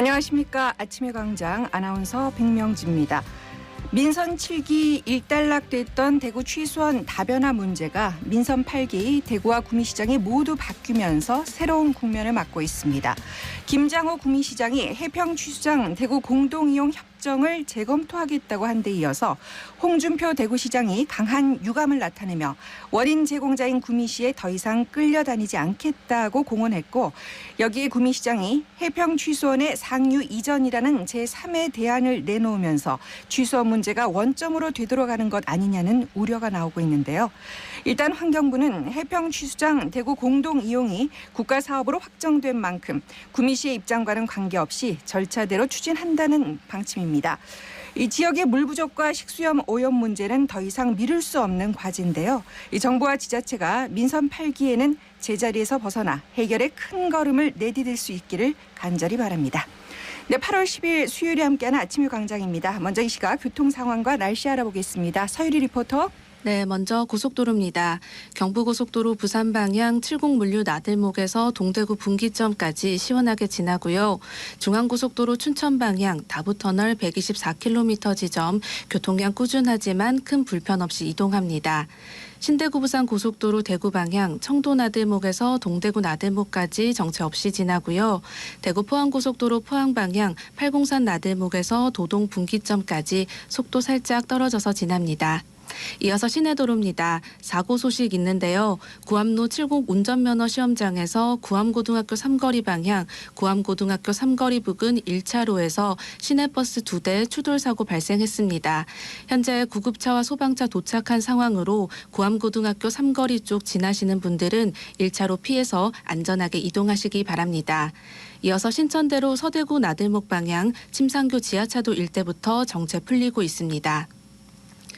안녕하십니까. 아침의 광장 아나운서 백명지입니다. 민선 7기 일단락됐던 대구 취수원 다변화 문제가 민선 8기 대구와 구미시장이 모두 바뀌면서 새로운 국면을 맞고 있습니다. 김장호 구미시장이 해평 취수장 대구 공동이용 협정을 재검토하겠다고 한 데 이어서 홍준표 대구시장이 강한 유감을 나타내며 원인 제공자인 구미시에 더 이상 끌려다니지 않겠다고 공언했고, 여기에 구미시장이 해평 취수원의 상류 이전이라는 제3의 대안을 내놓으면서 취수원 문제가 원점으로 되돌아가는 것 아니냐는 우려가 나오고 있는데요. 일단 환경부는 해평 취수장 대구 공동 이용이 국가 사업으로 확정된 만큼 구미시의 입장과는 관계없이 절차대로 추진한다는 방침입니다. 이 지역의 물 부족과 식수염 오염 문제는 더 이상 미룰 수 없는 과제인데요. 이 정부와 지자체가 민선 8기에는 제자리에서 벗어나 해결에 큰 걸음을 내디딜 수 있기를 간절히 바랍니다. 네, 8월 10일 수요일에 함께하는 아침의 광장입니다. 먼저 이 시각 교통 상황과 날씨 알아보겠습니다. 서유리 리포터. 네, 먼저 고속도로입니다. 경부고속도로 부산 방향 70 물류 나들목에서 동대구 분기점까지 시원하게 지나고요. 중앙고속도로 춘천 방향 다부터널 124km 지점 교통량 꾸준하지만 큰 불편 없이 이동합니다. 신대구 부산 고속도로 대구 방향 청도 나들목에서 동대구 나들목까지 정체 없이 지나고요. 대구 포항고속도로 포항 방향 팔공산 나들목에서 도동 분기점까지 속도 살짝 떨어져서 지납니다. 이어서 시내도로입니다. 사고 소식 있는데요. 구암로 70 운전면허 시험장에서 구암고등학교 삼거리 방향 구암고등학교 삼거리 부근 1차로에서 시내버스 2대 추돌사고 발생했습니다. 현재 구급차와 소방차 도착한 상황으로 구암고등학교 삼거리 쪽 지나시는 분들은 1차로 피해서 안전하게 이동하시기 바랍니다. 이어서 신천대로 서대구 나들목 방향 침상교 지하차도 일대부터 정체 풀리고 있습니다.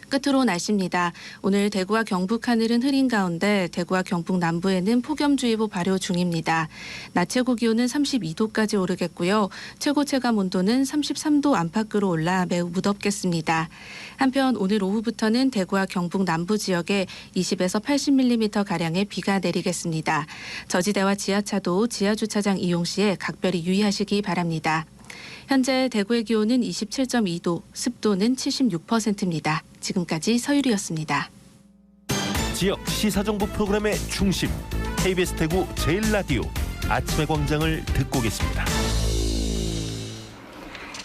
끝으로 날씨입니다. 오늘 대구와 경북 하늘은 흐린 가운데 대구와 경북 남부에는 폭염주의보 발효 중입니다. 낮 최고 기온은 32도까지 오르겠고요. 최고 체감 온도는 33도 안팎으로 올라 매우 무덥겠습니다. 한편 오늘 오후부터는 대구와 경북 남부 지역에 20에서 80mm가량의 비가 내리겠습니다. 저지대와 지하차도, 지하주차장 이용 시에 각별히 유의하시기 바랍니다. 현재 대구의 기온은 27.2도, 습도는 76%입니다. 지금까지 서유리였습니다. 지역 시사정보 프로그램의 중심, KBS 대구 제1라디오 아침의 광장을 듣고 계십니다.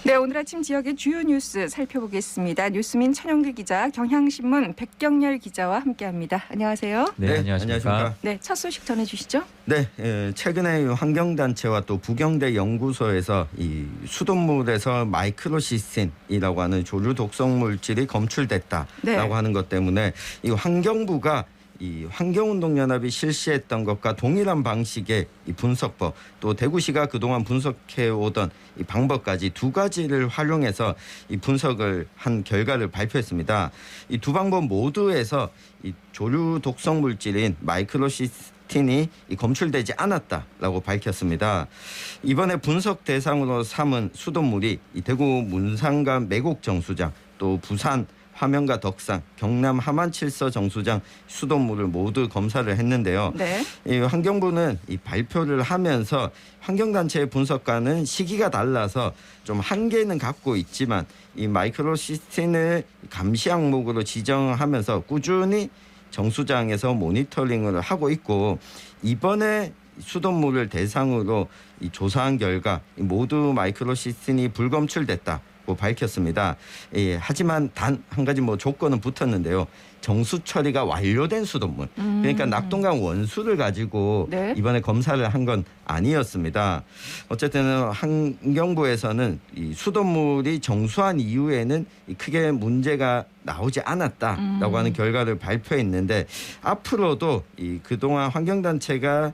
네, 오늘 아침 지역의 주요 뉴스 살펴보겠습니다. 뉴스민 천영길 기자, 경향신문 백경렬 기자와 함께합니다. 안녕하세요. 네, 안녕하십니까. 네, 첫 소식 전해주시죠. 네, 최근에 환경단체와 또 부경대 연구소에서 이 수돗물에서 마이크로시스틴이라고 하는 조류 독성 물질이 검출됐다라고 하는 것 때문에 이 환경부가 이 환경운동연합이 실시했던 것과 동일한 방식의 이 분석법, 또 대구시가 그동안 분석해 오던 이 방법까지 두 가지를 활용해서 이 분석을 한 결과를 발표했습니다. 이 두 방법 모두에서 이 조류 독성 물질인 마이크로시스틴이 검출되지 않았다라고 밝혔습니다. 이번에 분석 대상으로 삼은 수돗물이 이 대구 문상과 매곡 정수장, 또 부산 화명과 덕산, 경남 하만칠서 정수장 수돗물을 모두 검사를 했는데요. 네. 이 환경부는 이 발표를 하면서 환경단체의 분석과는 시기가 달라서 좀 한계는 갖고 있지만 이 마이크로시스틴을 감시 항목으로 지정하면서 꾸준히 정수장에서 모니터링을 하고 있고, 이번에 수돗물을 대상으로 이 조사한 결과 모두 마이크로시스틴이 불검출됐다 고 밝혔습니다. 하지만 단 한 가지 조건은 붙었는데요. 정수 처리가 완료된 수돗물. 그러니까 낙동강 원수를 가지고 이번에 검사를 한 건 아니었습니다. 어쨌든 환경부에서는 이 수돗물이 정수한 이후에는 크게 문제가 나오지 않았다라고 하는 결과를 발표했는데, 앞으로도 이 그동안 환경단체가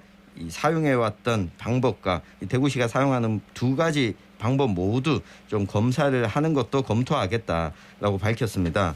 사용해왔던 방법과 대구시가 사용하는 두 가지 방법 모두 좀 검사를 하는 것도 검토하겠다라고 밝혔습니다.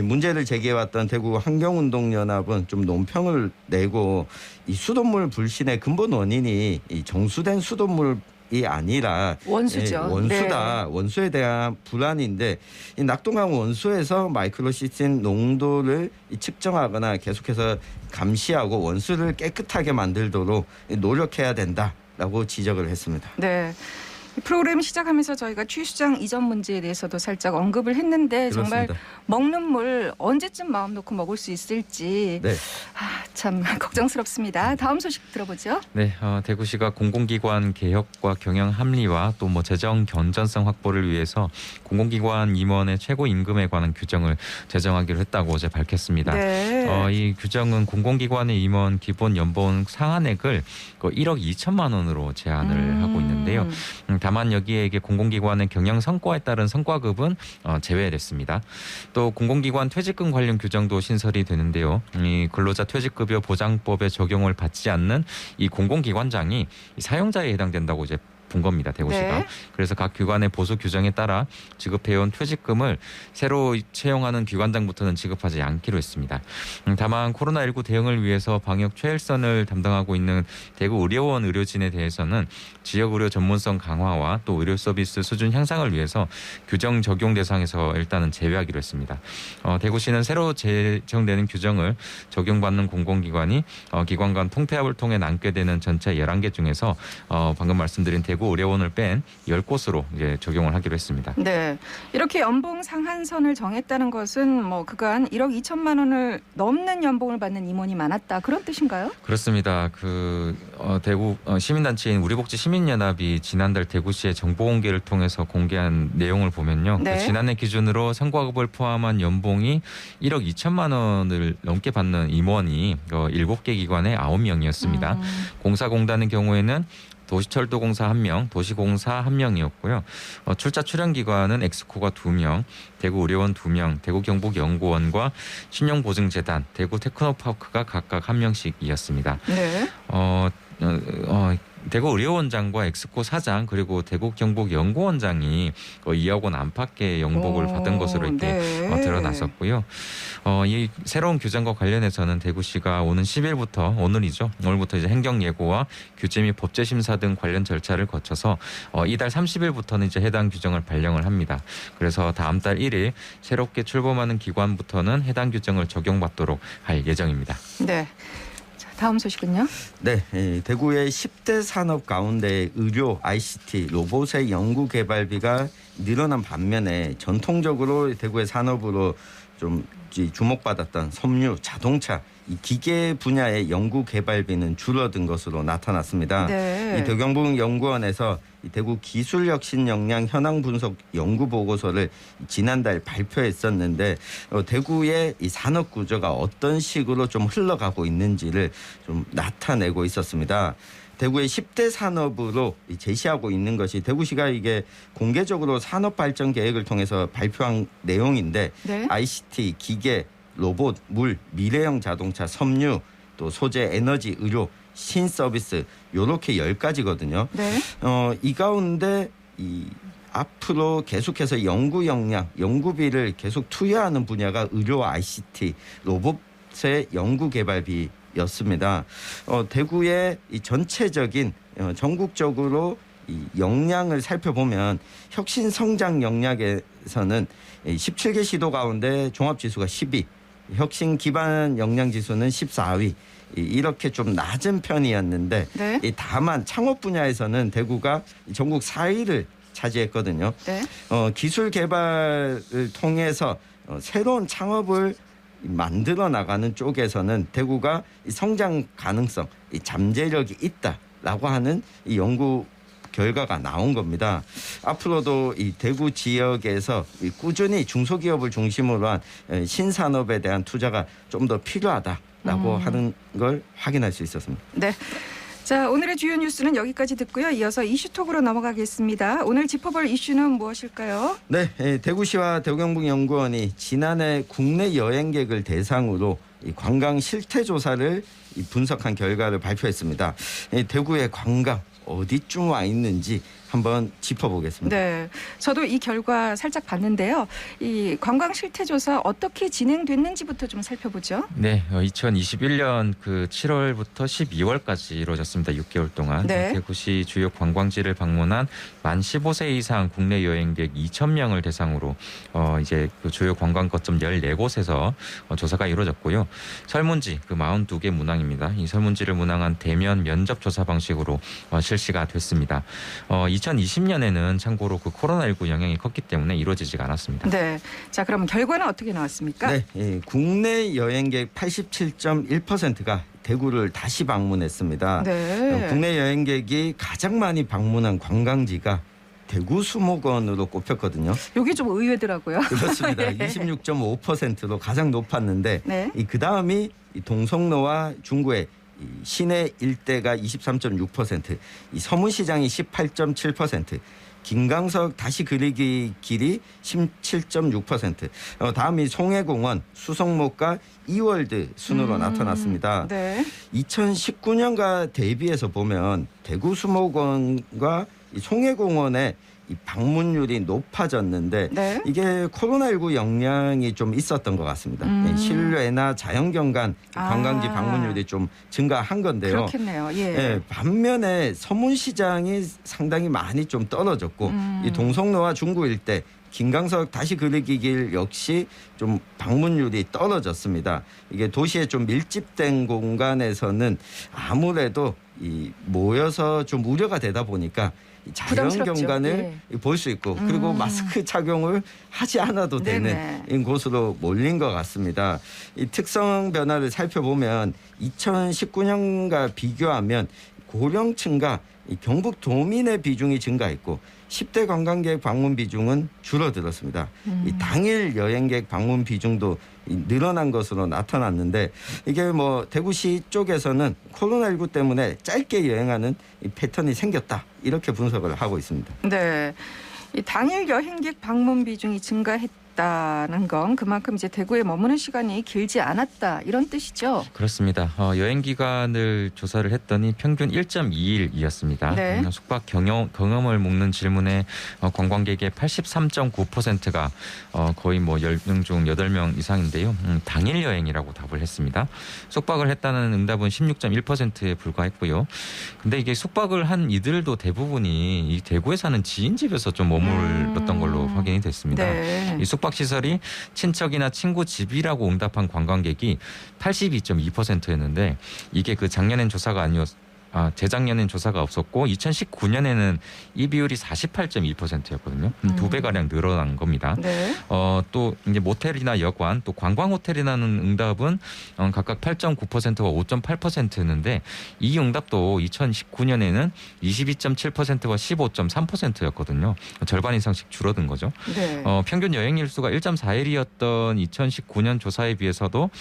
문제를 제기해왔던 대구 환경운동연합은 좀 논평을 내고 이 수돗물 불신의 근본 원인이 이 정수된 수돗물이 아니라 원수죠. 원수다. 네. 원수에 대한 불안인데, 이 낙동강 원수에서 마이크로시스틴 농도를 측정하거나 계속해서 감시하고 원수를 깨끗하게 만들도록 노력해야 된다라고 지적을 했습니다. 네. 프로그램 시작하면서 저희가 취수장 이전 문제에 대해서도 살짝 언급을 했는데 정말 그렇습니다. 먹는 물 언제쯤 마음 놓고 먹을 수 있을지 네. 참 걱정스럽습니다. 다음 소식 들어보죠. 네, 대구시가 공공기관 개혁과 경영 합리화 또 재정 건전성 확보를 위해서 공공기관 임원의 최고 임금에 관한 규정을 제정하기로 했다고 어제 밝혔습니다. 네. 이 규정은 공공기관의 임원 기본 연봉 상한액을 1억 2천만 원으로 제한을 하고 있는데요. 다만 여기에 이게 공공기관의 경영 성과에 따른 성과급은 제외됐습니다. 또 공공기관 퇴직금 관련 규정도 신설이 되는데요. 이 근로자 퇴직급여 보장법에 적용을 받지 않는 이 공공기관장이 사용자에 해당된다고 이제 본 겁니다. 대구시가. 네. 그래서 각 기관의 보수 규정에 따라 지급해온 퇴직금을 새로 채용하는 기관장부터는 지급하지 않기로 했습니다. 다만 코로나19 대응을 위해서 방역 최일선을 담당하고 있는 대구 의료원 의료진에 대해서는 지역의료 전문성 강화와 또 의료 서비스 수준 향상을 위해서 규정 적용 대상에서 일단은 제외하기로 했습니다. 대구시는 새로 제정되는 규정을 적용받는 공공기관이 기관 간 통폐합을 통해 남게 되는 전체 11개 중에서 방금 말씀드린 대구 의료원을 뺀 10곳으로 이제 적용을 하기로 했습니다. 네, 이렇게 연봉 상한선을 정했다는 것은 그간 1억 2천만 원을 넘는 연봉을 받는 임원이 많았다 그런 뜻인가요? 그렇습니다. 대구 시민단체인 우리복지 시민연합이 지난달 대구시의 정보 공개를 통해서 공개한 내용을 보면요. 네. 지난해 기준으로 성과급을 포함한 연봉이 1억 2천만 원을 넘게 받는 임원이 7개 기관에 9명이었습니다. 공사공단의 경우에는 도시철도공사 1명, 도시공사 1명이었고요. 출자 출연기관은 엑스코가 2명, 대구의료원 2명, 대구경북연구원과 신용보증재단, 대구테크노파크가 각각 1명씩이었습니다. 네. 대구의료원장과 엑스코 사장 그리고 대구경북연구원장이 2억 원 안팎의 연봉을 받은 것으로 이렇게 네. 드러났었고요. 이 새로운 규정과 관련해서는 대구시가 오는 10일부터 오늘부터 이제 행정예고와 규제 및 법제 심사 등 관련 절차를 거쳐서 이달 30일부터는 이제 해당 규정을 발령을 합니다. 그래서 다음 달 1일 새롭게 출범하는 기관부터는 해당 규정을 적용받도록 할 예정입니다. 네. 다음 소식은요? 네, 대구의 10대 산업 가운데 의료, ICT, 로봇의 연구 개발비가 늘어난 반면에 전통적으로 대구의 산업으로 좀 주목받았던 섬유, 자동차, 이 기계 분야의 연구 개발비는 줄어든 것으로 나타났습니다. 네. 이 대경북연구원에서 이 대구 기술혁신 역량 현황 분석 연구 보고서를 지난달 발표했었는데 대구의 이 산업 구조가 어떤 식으로 좀 흘러가고 있는지를 좀 나타내고 있었습니다. 대구의 10대 산업으로 제시하고 있는 것이 대구시가 이게 공개적으로 산업 발전 계획을 통해서 발표한 내용인데 네. ICT, 기계, 로봇, 물, 미래형 자동차, 섬유, 또 소재, 에너지, 의료, 신서비스 요렇게 10가지거든요. 네. 이 가운데 앞으로 계속해서 연구 역량, 연구비를 계속 투여하는 분야가 의료, ICT, 로봇의 연구 개발비였습니다. 대구의 이 전체적인 전국적으로 이 역량을 살펴보면 혁신 성장 역량에서는 17개 시도 가운데 종합지수가 10위, 혁신 기반 역량 지수는 14위. 이렇게 좀 낮은 편이었는데 네. 다만 창업 분야에서는 대구가 전국 4위를 차지했거든요. 네. 기술 개발을 통해서 새로운 창업을 만들어 나가는 쪽에서는 대구가 성장 가능성, 잠재력이 있다라고 하는 이 연구 결과가 나온 겁니다. 앞으로도 이 대구 지역에서 꾸준히 중소기업을 중심으로 한 신산업에 대한 투자가 좀 더 필요하다라고 하는 걸 확인할 수 있었습니다. 네. 자, 오늘의 주요 뉴스는 여기까지 듣고요. 이어서 이슈톡으로 넘어가겠습니다. 오늘 짚어볼 이슈는 무엇일까요? 네, 대구시와 대구경북연구원이 지난해 국내 여행객을 대상으로 이 관광 실태 조사를 분석한 결과를 발표했습니다. 대구의 관광 어디쯤 와 있는지 한번 짚어보겠습니다. 네, 저도 이 결과 살짝 봤는데요. 이 관광 실태 조사 어떻게 진행됐는지부터 좀 살펴보죠. 네, 2021년 7월부터 12월까지 이루어졌습니다. 6개월 동안. 네. 대구시 주요 관광지를 방문한 만 15세 이상 국내 여행객 2,000명을 대상으로 이제 주요 관광 거점 14곳에서 조사가 이루어졌고요. 설문지 42개 문항입니다. 이 설문지를 문항한 대면 면접 조사 방식으로 실시가 됐습니다. 2020년에는 참고로 그 코로나19 영향이 컸기 때문에 이루어지지가 않았습니다. 네. 자, 그럼 결과는 어떻게 나왔습니까? 네, 국내 여행객 87.1%가 대구를 다시 방문했습니다. 네. 국내 여행객이 가장 많이 방문한 관광지가 대구 수목원으로 꼽혔거든요. 여기 좀 의외더라고요. 그렇습니다. 예. 26.5%로 가장 높았는데 네. 그 다음이 동성로와 중구의 이 시내 일대가 23.6%, 이 서문시장이 18.7%, 김강석 다시 그리기 길이 17.6%, 다음이 송해공원, 수성목과 이월드 순으로 나타났습니다. 네. 2019년과 대비해서 보면 대구 수목원과 이 송해공원의 이 방문율이 높아졌는데 네. 이게 코로나19 영향이 좀 있었던 것 같습니다. 실외나 자연경관 관광지 아. 방문율이 좀 증가한 건데요. 그렇겠네요. 예. 예, 반면에 서문시장이 상당히 많이 좀 떨어졌고 이 동성로와 중구 일대 김강석 다시 그리기 길 역시 좀 방문율이 떨어졌습니다. 이게 도시에 좀 밀집된 공간에서는 아무래도 이 모여서 좀 우려가 되다 보니까 이 자연경관을 볼 수 있고 그리고 마스크 착용을 하지 않아도 되는 네네. 곳으로 몰린 것 같습니다. 이 특성 변화를 살펴보면 2019년과 비교하면 고령층과 이 경북 도민의 비중이 증가했고 10대 관광객 방문 비중은 줄어들었습니다. 이 당일 여행객 방문 비중도 늘어난 것으로 나타났는데 이게 뭐 대구시 쪽에서는 코로나19 때문에 짧게 여행하는 이 패턴이 생겼다 이렇게 분석을 하고 있습니다. 네. 이 당일 여행객 방문 비중이 증가했다는 건 그만큼 이제 대구에 머무는 시간이 길지 않았다 이런 뜻이죠. 그렇습니다. 여행 기간을 조사를 했더니 평균 1.2일이었습니다. 네. 숙박 경험을 묻는 질문에 관광객의 83.9%가 거의 뭐 10명 중 8명 이상인데요. 당일 여행이라고 답을 했습니다. 숙박을 했다는 응답은 16.1%에 불과했고요. 근데 이게 숙박을 한 이들도 대부분이 이 대구에 사는 지인 집에서 좀 머물렀던 걸로 확인이 됐습니다. 네. 이 숙박 시설이 친척이나 친구 집이라고 응답한 관광객이 82.2%였는데 이게 그 작년엔 조사가 재작년엔 조사가 없었고 2019년에는 이 비율이 48.2%였거든요. 2배가량 늘어난 겁니다. 네. 또 이제 모텔이나 여관 또 관광 호텔이라는 응답은 각각 8.9%와 5.8%였는데 이 응답도 2019년에는 22.7%와 15.3%였거든요. 절반 이상씩 줄어든 거죠. 네. 평균 여행 일수가 1.4일이었던 2019년 조사에 비해서도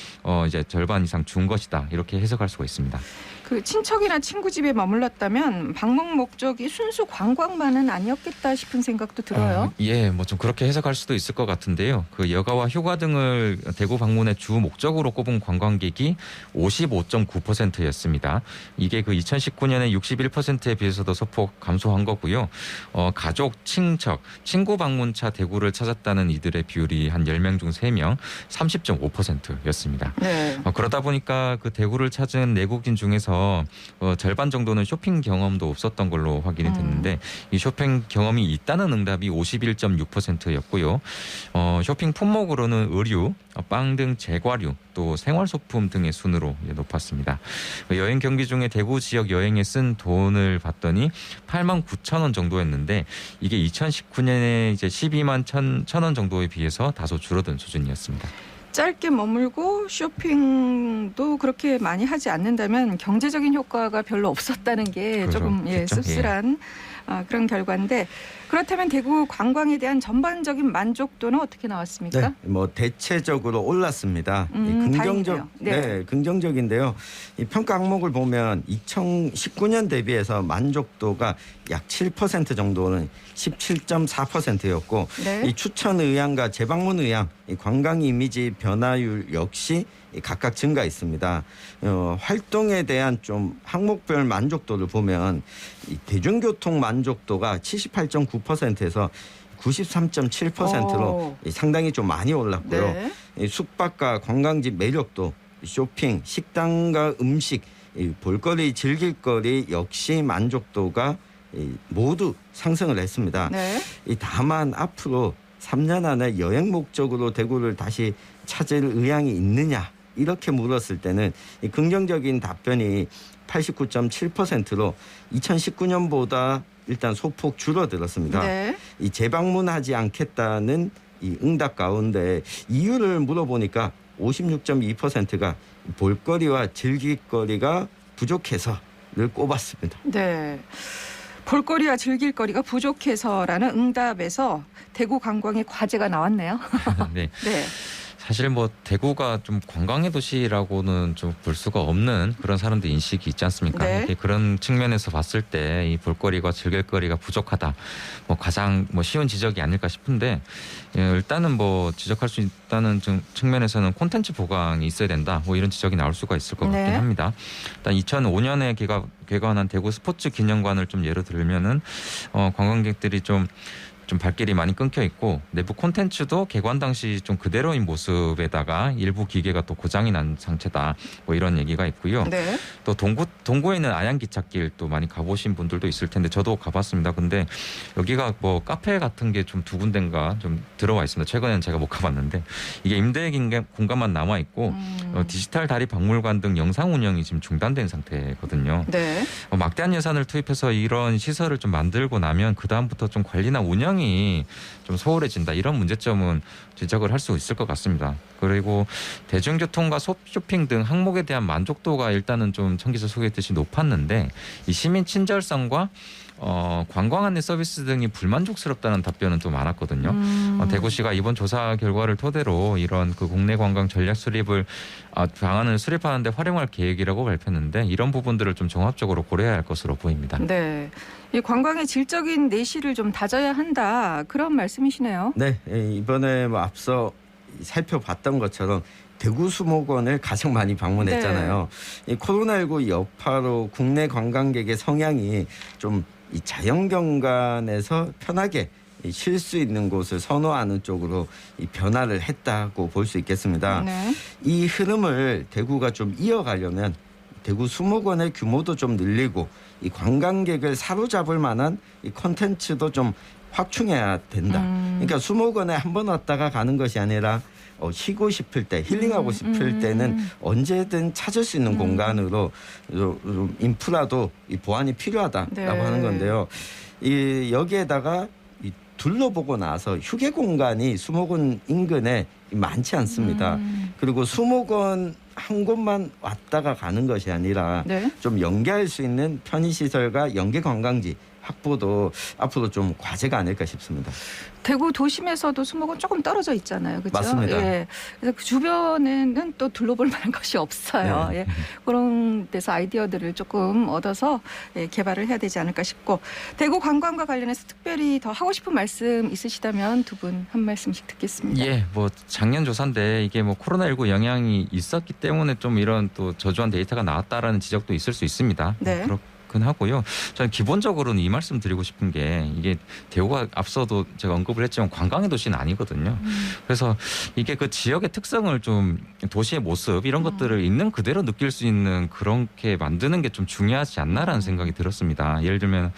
이제 절반 이상 준 것이다. 이렇게 해석할 수가 있습니다. 그 친척이나 친구 집에 머물렀다면 방문 목적이 순수 관광만은 아니었겠다 싶은 생각도 들어요. 예, 뭐 좀 그렇게 해석할 수도 있을 것 같은데요. 그 여가와 휴가 등을 대구 방문의 주 목적으로 꼽은 관광객이 55.9%였습니다. 이게 그 2019년에 61%에 비해서도 소폭 감소한 거고요. 가족, 친척, 친구 방문차 대구를 찾았다는 이들의 비율이 한 10명 중 3명, 30.5%였습니다. 네. 그러다 보니까 그 대구를 찾은 내국인 중에서 절반 정도는 쇼핑 경험도 없었던 걸로 확인이 됐는데 이 쇼핑 경험이 있다는 응답이 51.6%였고요. 쇼핑 품목으로는 의류, 빵 등 제과류, 또 생활소품 등의 순으로 높았습니다. 여행 경비 중에 대구 지역 여행에 쓴 돈을 봤더니 8만 9천 원 정도였는데 이게 2019년에 이제 12만 1천 원 정도에 비해서 다소 줄어든 수준이었습니다. 짧게 머물고 쇼핑도 그렇게 많이 하지 않는다면 경제적인 효과가 별로 없었다는 게 그렇죠. 조금 씁쓸한 그런 결과인데 그렇다면 대구 관광에 대한 전반적인 만족도는 어떻게 나왔습니까? 네, 뭐 대체적으로 올랐습니다. 다행이네요. 네, 긍정적인데요. 이 평가 항목을 보면 2019년 대비해서 만족도가 약 7% 정도는 17.4%였고 네. 이 추천 의향과 재방문 의향, 이 관광 이미지 변화율 역시 각각 증가했습니다. 활동에 대한 좀 항목별 만족도를 보면 이 대중교통 만족도가 78.9%에서 93.7%로 상당히 좀 많이 올랐고요. 네. 이 숙박과 관광지 매력도 쇼핑, 식당과 음식, 이 볼거리, 즐길거리 역시 만족도가 모두 상승을 했습니다. 네. 다만 앞으로 3년 안에 여행 목적으로 대구를 다시 찾을 의향이 있느냐 이렇게 물었을 때는 이 긍정적인 답변이 89.7%로 2019년보다 일단 소폭 줄어들었습니다. 네. 이 재방문하지 않겠다는 이 응답 가운데 이유를 물어보니까 56.2%가 볼거리와 즐길거리가 부족해서를 꼽았습니다. 네. 볼거리와 즐길거리가 부족해서라는 응답에서 대구 관광의 과제가 나왔네요. 네. 네. 사실 뭐 대구가 좀 관광의 도시라고는 좀 볼 수가 없는 그런 사람들 인식이 있지 않습니까? 네. 이렇게 그런 측면에서 봤을 때 이 볼거리가 즐길거리가 부족하다. 뭐 가장 뭐 쉬운 지적이 아닐까 싶은데 일단은 뭐 지적할 수 있다는 측면에서는 콘텐츠 보강이 있어야 된다. 뭐 이런 지적이 나올 수가 있을 것 같긴 네. 합니다. 일단 2005년에 개관한 대구 스포츠 기념관을 좀 예로 들면은 관광객들이 좀 발길이 많이 끊겨 있고 내부 콘텐츠도 개관 당시 좀 그대로인 모습에다가 일부 기계가 또 고장이 난 상태다. 뭐 이런 얘기가 있고요. 네. 또 동구에 있는 아양기찻길 또 많이 가보신 분들도 있을 텐데 저도 가봤습니다. 근데 여기가 뭐 카페 같은 게 좀 두 군데인가 좀 들어와 있습니다. 최근에는 제가 못 가봤는데 이게 임대 공간만 남아 있고 디지털 다리 박물관 등 영상 운영이 지금 중단된 상태거든요. 네. 막대한 예산을 투입해서 이런 시설을 좀 만들고 나면 그 다음부터 좀 관리나 운영이 좀 소홀해진다. 이런 문제점은 지적을 할 수 있을 것 같습니다. 그리고 대중교통과 쇼핑 등 항목에 대한 만족도가 일단은 좀 천 기자 소개했듯이 높았는데 이 시민 친절성과 관광 안내 서비스 등이 불만족스럽다는 답변은 좀 많았거든요. 대구시가 이번 조사 결과를 토대로 이런 그 국내 관광 전략 수립을 방안을 수립하는데 활용할 계획이라고 발표했는데 이런 부분들을 좀 종합적으로 고려해야 할 것으로 보입니다. 네. 이 관광의 질적인 내실을 좀 다져야 한다. 그런 말씀이시네요. 네, 이번에 뭐 앞서 살펴봤던 것처럼 대구 수목원을 가장 많이 방문했잖아요. 이 코로나19 여파로 국내 관광객의 성향이 좀 이 자연경관에서 편하게 쉴 수 있는 곳을 선호하는 쪽으로 이 변화를 했다고 볼 수 있겠습니다. 네. 이 흐름을 대구가 좀 이어가려면 대구 수목원의 규모도 좀 늘리고 이 관광객을 사로잡을 만한 이 콘텐츠도 좀 확충해야 된다. 그러니까 수목원에 한 번 왔다가 가는 것이 아니라 쉬고 싶을 때, 힐링하고 싶을 때는 언제든 찾을 수 있는 공간으로 좀 인프라도 이 보완이 필요하다라고 네. 하는 건데요. 여기에다가 둘러보고 나서 휴게 공간이 수목원 인근에 많지 않습니다. 그리고 수목원 한 곳만 왔다가 가는 것이 아니라 네. 좀 연계할 수 있는 편의시설과 연계 관광지 확보도 앞으로 좀 과제가 아닐까 싶습니다. 대구 도심에서도 수목원 조금 떨어져 있잖아요. 그렇죠? 맞습니다. 예. 그래서 그 주변에는 또 둘러볼 만한 것이 없어요. 네. 예. 그런 데서 아이디어들을 조금 얻어서 개발을 해야 되지 않을까 싶고 대구 관광과 관련해서 특별히 더 하고 싶은 말씀 있으시다면 두 분 한 말씀씩 듣겠습니다. 예, 뭐 작년 조사인데 이게 뭐 코로나19 영향이 있었기 때문에 좀 이런 또 저조한 데이터가 나왔다라는 지적도 있을 수 있습니다. 네. 그렇긴 하고요. 저는 기본적으로는 이 말씀 드리고 싶은 게 이게 대구가 앞서도 제가 언급을 했지만 관광의 도시는 아니거든요. 그래서 이게 그 지역의 특성을 좀 도시의 모습 이런 것들을 있는 그대로 느낄 수 있는 그렇게 만드는 게 좀 중요하지 않나라는 생각이 들었습니다. 예를 들면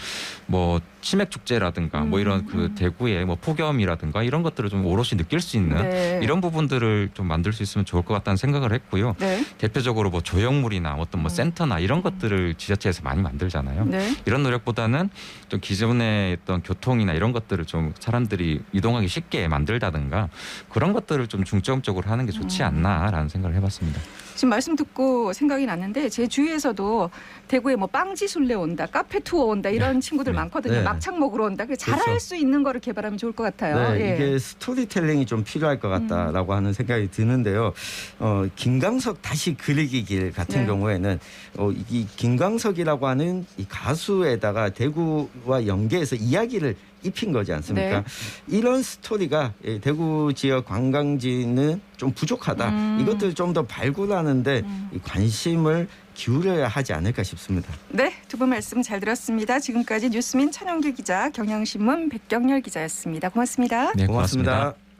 뭐 치맥 축제라든가 뭐 이런 그 대구의 뭐 폭염이라든가 이런 것들을 좀 오롯이 느낄 수 있는 네. 이런 부분들을 좀 만들 수 있으면 좋을 것 같다는 생각을 했고요. 네. 대표적으로 뭐 조형물이나 어떤 뭐 센터나 이런 것들을 지자체에서 많이 만들잖아요. 네. 이런 노력보다는 좀 기존의 어떤 교통이나 이런 것들을 좀 사람들이 이동하기 쉽게 만들다든가 그런 것들을 좀 중점적으로 하는 게 좋지 않나라는 생각을 해봤습니다. 지금 말씀 듣고 생각이 났는데 제 주위에서도 대구에 뭐 빵지술래 온다, 카페 투어 온다 이런 친구들 네. 많거든요. 네. 막창 먹으러 온다. 그래서 잘할 그렇죠. 수 있는 거를 개발하면 좋을 것 같아요. 네, 예. 이게 스토리텔링이 좀 필요할 것 같다라고 하는 생각이 드는데요. 김광석 다시 그리기 길 같은 네. 경우에는 이 김광석이라고 하는 이 가수에다가 대구와 연계해서 이야기를 입힌 거지 않습니까? 네. 이런 스토리가 대구 지역 관광지는 좀 부족하다. 이것들을 좀 더 발굴하는데 이 관심을 기울여야 하지 않을까 싶습니다. 네, 두 분 말씀 잘 들었습니다. 지금까지 뉴스민 천용길 기자, 경향신문 백경렬 기자였습니다. 고맙습니다. 네, 고맙습니다. 고맙습니다.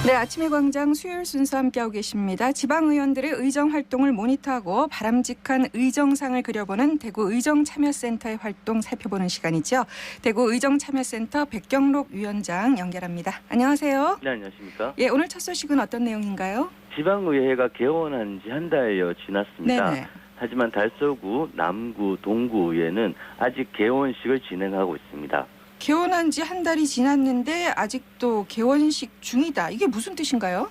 네, 아침의 광장 수요일 순서 함께하고 계십니다. 지방의원들의 의정 활동을 모니터하고 바람직한 의정상을 그려보는 대구 의정참여센터의 활동 살펴보는 시간이죠. 대구 의정참여센터 백경록 위원장 연결합니다. 안녕하세요. 네, 안녕하십니까. 예, 오늘 첫 소식은 어떤 내용인가요? 지방의회가 개원한 지 한 달여 지났습니다. 네네. 하지만 달서구, 남구, 동구의회는 아직 개원식을 진행하고 있습니다. 개원한 지 한 달이 지났는데 아직도 개원식 중이다. 이게 무슨 뜻인가요?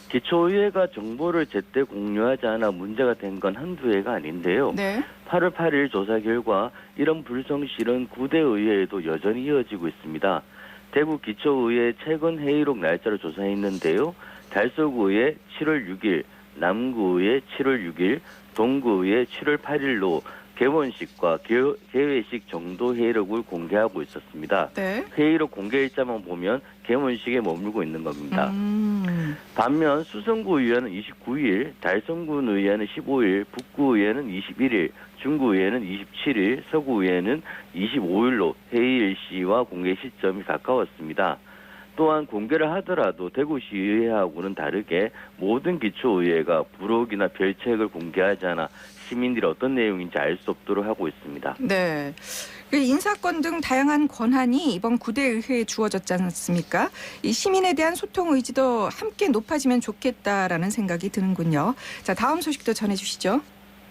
기초의회가 정보를 제때 공유하지 않아 문제가 된 건 한두 해가 아닌데요. 네. 8월 8일 조사 결과 이런 불성실은 9대 의회에도 여전히 이어지고 있습니다. 대구 기초의회 최근 회의록 날짜를 조사했는데요. 달서구의회 7월 6일, 남구의회 7월 6일, 동구의회 7월 8일로 개원식과 개회식 정도 회의록을 공개하고 있었습니다. 네. 회의록 공개 일자만 보면 개원식에 머물고 있는 겁니다. 반면 수성구의회는 29일, 달성군의회는 15일, 북구의회는 21일, 중구의회는 27일, 서구의회는 25일로 회의 일시와 공개 시점이 가까웠습니다. 또한 공개를 하더라도 대구시의회하고는 다르게 모든 기초의회가 부록이나 별책을 공개하지 않아 시민들이 어떤 내용인지 알 수 없도록 하고 있습니다. 네. 그 인사권 등 다양한 권한이 이번 9대 의회에 주어졌지 않습니까? 이 시민에 대한 소통 의지도 함께 높아지면 좋겠다라는 생각이 드는군요. 자, 다음 소식도 전해주시죠.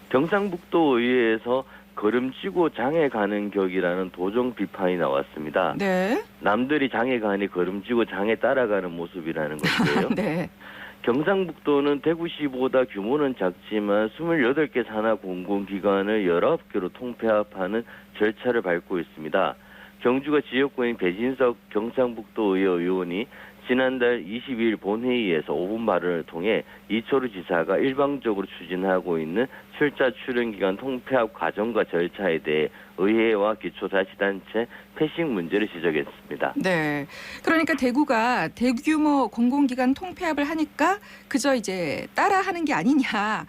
경상북도 의회에서 걸음지고 장에 가는 격이라는 도정 비판이 나왔습니다. 네. 남들이 장에 가니 걸음지고 장에 따라가는 모습이라는 건데요. 네. 경상북도는 대구시보다 규모는 작지만 28개 산하 공공기관을 19개로 통폐합하는 절차를 밟고 있습니다. 경주가 지역구인 배진석 경상북도의회 의원이 지난달 22일 본회의에서 5분 발언을 통해 이철우 지사가 일방적으로 추진하고 있는 출자 출연기간 통폐합 과정과 절차에 대해 의회와 기초자치단체 패싱 문제를 지적했습니다. 네. 그러니까 대구가 대규모 공공기관 통폐합을 하니까 그저 이제 따라하는 게 아니냐.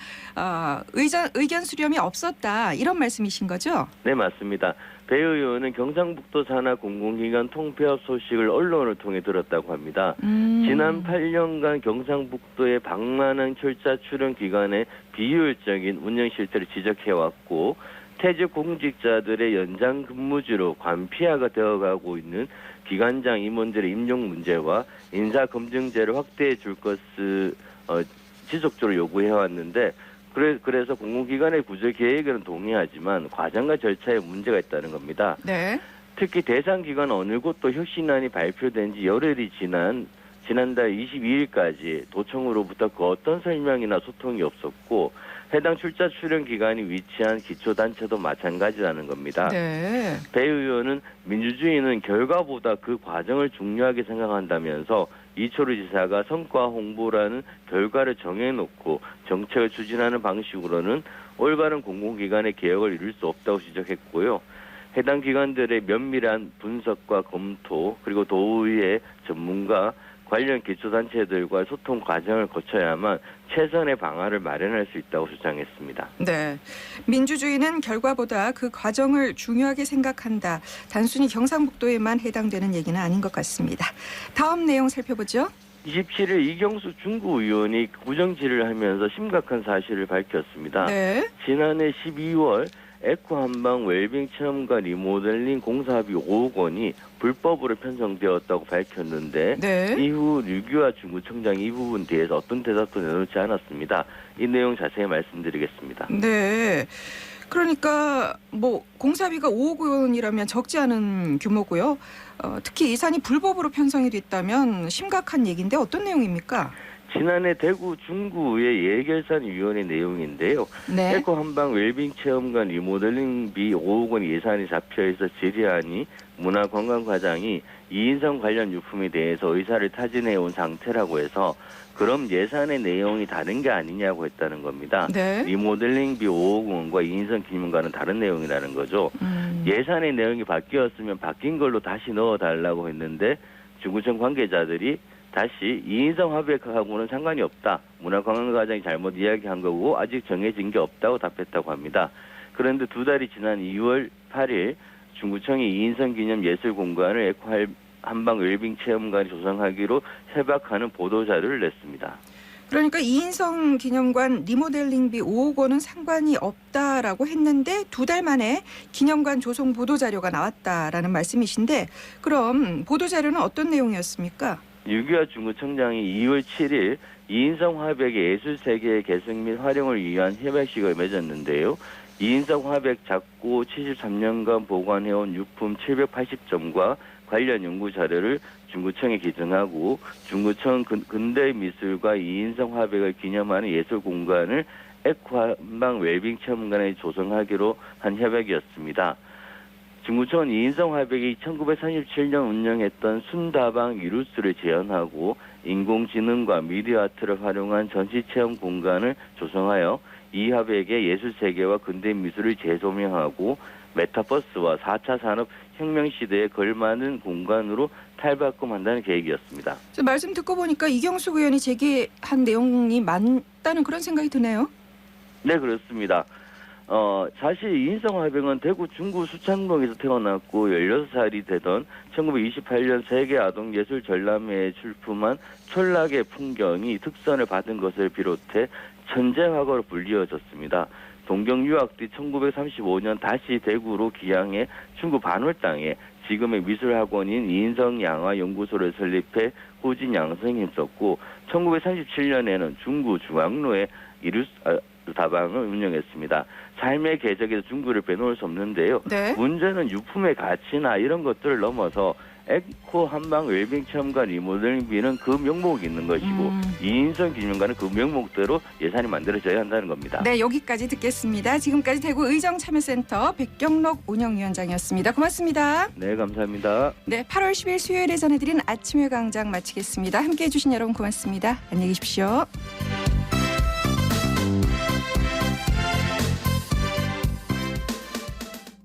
의견 수렴이 없었다. 이런 말씀이신 거죠? 네, 맞습니다. 배 의원은 경상북도 산하 공공기관 통폐합 소식을 언론을 통해 들었다고 합니다. 지난 8년간 경상북도의 방만한 출자 출연 기관의 비효율적인 운영 실태를 지적해왔고 퇴직 공직자들의 연장 근무지로 관피아가 되어가고 있는 기관장 임원들의 임용 문제와 인사 검증제를 확대해 줄 것을 지속적으로 요구해왔는데 그래서 공공기관의 구조 계획에는 동의하지만 과정과 절차에 문제가 있다는 겁니다. 네. 특히 대상 기관 어느 곳도 혁신안이 발표된 지 열흘이 지난달 22일까지 도청으로부터 그 어떤 설명이나 소통이 없었고 해당 출자 출연 기관이 위치한 기초단체도 마찬가지라는 겁니다. 네. 배 의원은 민주주의는 결과보다 그 과정을 중요하게 생각한다면서 이철우 지사가 성과 홍보라는 결과를 정해놓고 정책을 추진하는 방식으로는 올바른 공공기관의 개혁을 이룰 수 없다고 지적했고요. 해당 기관들의 면밀한 분석과 검토 그리고 도의회 전문가 관련 기초단체들과 소통 과정을 거쳐야만 최선의 방안을 마련할 수 있다고 주장했습니다. 네. 민주주의는 결과보다 그 과정을 중요하게 생각한다. 단순히 경상북도에만 해당되는 얘기는 아닌 것 같습니다. 다음 내용 살펴보죠. 27일 이경수 중구 의원이 구정질을 하면서 심각한 사실을 밝혔습니다. 네. 지난해 12월 에코한방 웰빙 체험과 리모델링 공사비 5억 원이 불법으로 편성되었다고 밝혔는데 네. 이후 류규하 중구청장이 이 부분에 대해서 어떤 대답도 내놓지 않았습니다. 이 내용 자세히 말씀드리겠습니다. 네. 그러니까 뭐 공사비가 5억 원이라면 적지 않은 규모고요. 특히 예산이 불법으로 편성이 됐다면 심각한 얘기인데 어떤 내용입니까? 지난해 대구 중구의 예결산위원회 내용인데요. 네. 에코한방 웰빙 체험관 리모델링비 5억 원 예산이 잡혀있어 질의하니 문화관광과장이 이인성 관련 유품에 대해서 의사를 타진해온 상태라고 해서 그럼 예산의 내용이 다른 게 아니냐고 했다는 겁니다. 네. 리모델링비 5억 원과 이인성 기념관은 다른 내용이라는 거죠. 예산의 내용이 바뀌었으면 바뀐 걸로 다시 넣어달라고 했는데 중구청 관계자들이 다시 이인성 화백하고는 상관이 없다. 문화관광과장이 잘못 이야기한 거고 아직 정해진 게 없다고 답했다고 합니다. 그런데 두 달이 지난 2월 8일 중구청이 이인성 기념 예술공간을 한방 웰빙 체험관을 조성하기로 협약하는 보도 자료를 냈습니다. 그러니까 이인성 기념관 리모델링비 5억 원은 상관이 없다라고 했는데 2달 만에 기념관 조성 보도 자료가 나왔다라는 말씀이신데 그럼 보도 자료는 어떤 내용이었습니까? 유기화 중구청장이 2월 7일 이인성 화백의 예술세계 개성 및 활용을 위한 협약식을 맺었는데요. 이인성 화백 작고 73년간 보관해온 유품 780점과 관련 연구 자료를 중구청에 기증하고 중구청 근대미술과 이인성 화백을 기념하는 예술 공간을 에코 한방 웰빙 체험관에 조성하기로 한 협약이었습니다. 중구청은 이인성 화백이 1937년 운영했던 순다방 이루스를 재현하고 인공지능과 미디어 아트를 활용한 전시체험 공간을 조성하여 이 화백의 예술세계와 근대미술을 재조명하고 메타버스와 4차 산업혁명 시대에 걸맞는 공간으로 탈바꿈한다는 계획이었습니다. 말씀 듣고 보니까 이경숙 의원이 제기한 내용이 맞다는 그런 생각이 드네요. 네, 그렇습니다. 사실 이인성 화백은 대구 중구 수창동에서 태어났고 16살이 되던 1928년 세계아동예술전람회에 출품한 촌락의 풍경이 특선을 받은 것을 비롯해 천재화가로 불리워졌습니다. 동경 유학 뒤 1935년 다시 대구로 기항해 중구 반월 땅에 지금의 미술학원인 이인성 양화연구소를 설립해 후진 양성에 힘썼고 1937년에는 중구 중앙로에 다방을 운영했습니다. 삶의 궤적에서 중구를 빼놓을 수 없는데요. 네. 문제는 유품의 가치나 이런 것들을 넘어서 에코 한방 웰빙 체험관 리모델링비는 그 명목이 있는 것이고 이인성 기념관은 그 명목대로 예산이 만들어져야 한다는 겁니다. 네, 여기까지 듣겠습니다. 지금까지 대구 의정참여센터 백경록 운영위원장이었습니다. 고맙습니다. 네, 감사합니다. 네, 8월 10일 수요일에 전해드린 아침의 광장 마치겠습니다. 함께해 주신 여러분 고맙습니다. 안녕히 계십시오.